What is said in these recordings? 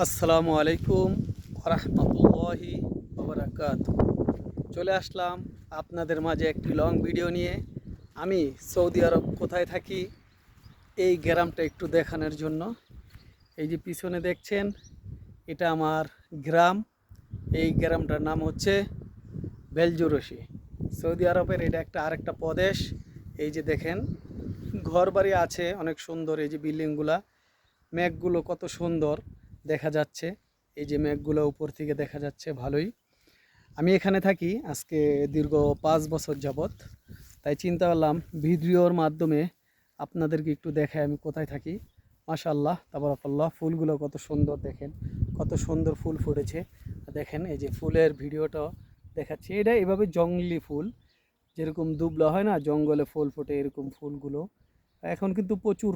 আসসালামু আলাইকুম রাহমাতুল্লাহি ওয়া বারাকাতুহু। চলে আসলাম আপনাদের মাঝে একটি লং ভিডিও নিয়ে। আমি সৌদি আরব কোথায় থাকি এই গ্রামটা একটু দেখানোর জন্য। এই যে পিছনে দেখছেন, এটা আমার গ্রাম। এই গ্রামটার নাম হচ্ছে বেলজুরশি। সৌদি আরবের এটা আরেকটা প্রদেশ। এই যে দেখেন, ঘর বাড়ি আছে অনেক সুন্দর। এই যে বিল্ডিংগুলা, মেঘগুলো কত সুন্দর দেখা যাচ্ছে। এই যে মেঘগুলো উপর থেকে দেখা যাচ্ছে ভালোই। আমি এখানে থাকি আজকে দীর্ঘ 5 বছর যাবত। তাই চিন্তা করলাম ভিডিওর মাধ্যমে আপনাদেরকে একটু দেখাই আমি কোথায় থাকি। মাশাআল্লাহ তাবারাকাল্লাহ, ফুলগুলো কত সুন্দর দেখেন, কত সুন্দর ফুল ফুটেছে। দেখেন এই যে ফুলের ভিডিওটা দেখাচ্ছি। এটা এভাবে জঙ্গলি ফুল, যেরকম দুবলা হয় না, জঙ্গলে ফুল ফোটে, এরকম ফুলগুলো। এখন কিন্তু প্রচুর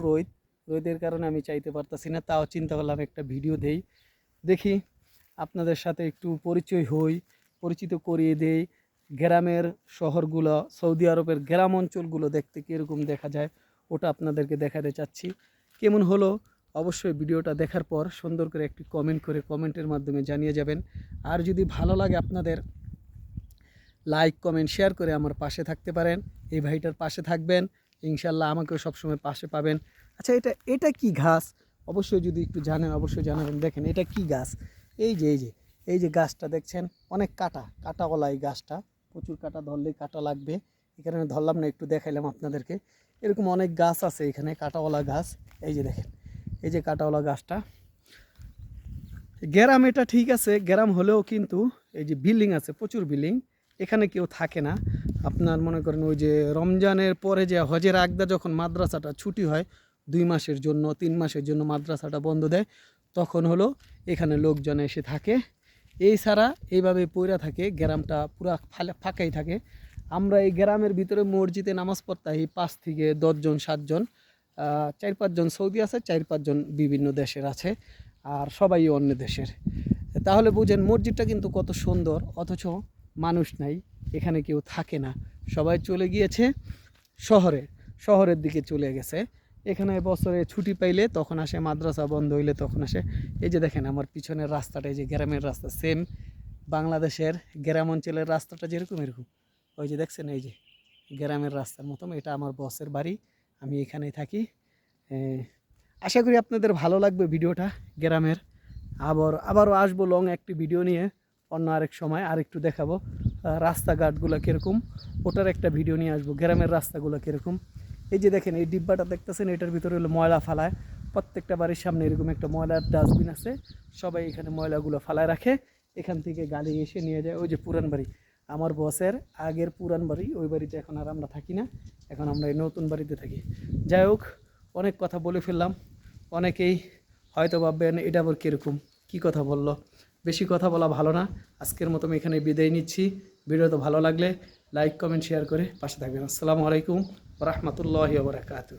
রোদের কারণে আমি চাইতে পারতাছি না, তাও চিন্তা করলাম একটা ভিডিও দেই, দেখি আপনাদের সাথে একটু পরিচয় হই, পরিচিত করিয়ে দেই। গ্রামের শহরগুলো, সৌদি আরবের গ্রাম অঞ্চলগুলো দেখতে কীরকম দেখা যায় ওটা আপনাদেরকে দেখাতে চাচ্ছি। কেমন হলো অবশ্যই ভিডিওটা দেখার পর সুন্দর করে একটি কমেন্ট করে কমেন্টের মাধ্যমে জানিয়ে যাবেন। আর যদি ভালো লাগে আপনাদের, লাইক কমেন্ট শেয়ার করে আমার পাশে থাকতে পারেন। এই ভাইটার পাশে থাকবেন, ইনশাল্লাহ আমাকেও সবসময় পাশে পাবেন। আচ্ছা, এটা কি ঘাস? অবশ্যই যদি একটু জানেন অবশ্যই জানাবেন। দেখেন এটা কি গাছ? এই যে গাছটা দেখছেন, অনেক কাটাওয়ালা এই গাছটা। প্রচুর কাটা, ধরলেই কাটা লাগবে, এই কারণে ধরলাম না, একটু দেখাইলাম আপনাদেরকে। এরকম অনেক গাছ আছে এখানে, কাটাওয়ালা গাছ। এই যে দেখেন, এই যে কাটাওয়ালা গাছটা। গ্রাম এটা ঠিক আছে, গ্রাম হলেও কিন্তু এই যে বিল্ডিং আছে, প্রচুর বিল্ডিং। এখানে কেউ থাকে না। আপনার মনে করেন ওই যে রমজানের পরে যে হজের আগদা যখন মাদ্রাসাটা ছুটি হয়, 2 মাসের জন্য 3 মাসের জন্য মাদ্রাসাটা বন্ধ দেয়, তখন হলো এখানে লোকজন এসে থাকে। এই ছাড়া এইভাবে পইরা থাকে, গ্রামটা পুরা ফাঁকাই থাকে। আমরা এই গ্রামের ভিতরে মসজিদে নামাজ পড়তে এই 5 থেকে 10 জন 7 জন, 4-5 জন সৌদি আছে, 4-5 জন বিভিন্ন দেশের আছে, আর সবাই অন্য দেশের। তাহলে বুঝেন মসজিদটা কিন্তু কত সুন্দর, অথচ মানুষ নাই, এখানে কেউ থাকে না। সবাই চলে গিয়েছে শহরের দিকে চলে গেছে। এখানে বছরে ছুটি পাইলে তখন আসে, মাদ্রাসা বন্ধ হইলে তখন আসে। এই যে দেখেন আমার পিছনের রাস্তাটা, এই যে গ্রামের রাস্তা, সেম বাংলাদেশের গ্রাম অঞ্চলের রাস্তাটা যেরকম এরকম। ওই যে দেখছেন, এই যে গ্রামের রাস্তার মতন। এটা আমার বসের বাড়ি, আমি এখানেই থাকি। আশা করি আপনাদের ভালো লাগবে ভিডিওটা গ্রামের। আবারও আসবো লং একটি ভিডিও নিয়ে অন্য আরেক সময়, আরেকটু দেখাবো রাস্তাঘাটগুলো কীরকম, ওটার একটা ভিডিও নিয়ে আসবো, গ্রামের রাস্তাগুলো কীরকম। এই যে দেখেন এই ডিব্বাটা দেখতেছেন, এটার ভিতরে হলো ময়লা ফালায়। প্রত্যেকটা বাড়ির সামনে এরকম একটা ময়লার ডাস্টবিন আছে, সবাই এখানে ময়লাগুলো ফালায় রাখে। এখান থেকে গাড়ি এসে নিয়ে যায়। ওই যে পুরান বাড়ি, আমার বসের আগের পুরান বাড়ি, ওই বাড়িতে এখন আর আমরা থাকি না, এখন আমরা এই নতুন বাড়িতে থাকি। যাই হোক, অনেক কথা বলে ফেললাম। অনেকেই হয়তো ভাববেন এটা আবার কীরকম, কী কথা বললো। বেশি কথা বলা ভালো না। আজকের মতো আমি এখানে বিদায় নিচ্ছি। ভিডিওটা ভালো লাগলে লাইক কমেন্ট শেয়ার করে পাশে থাকবেন। আসসালামু আলাইকুম ওয়া রাহমাতুল্লাহি ওয়া বারাকাতুহু।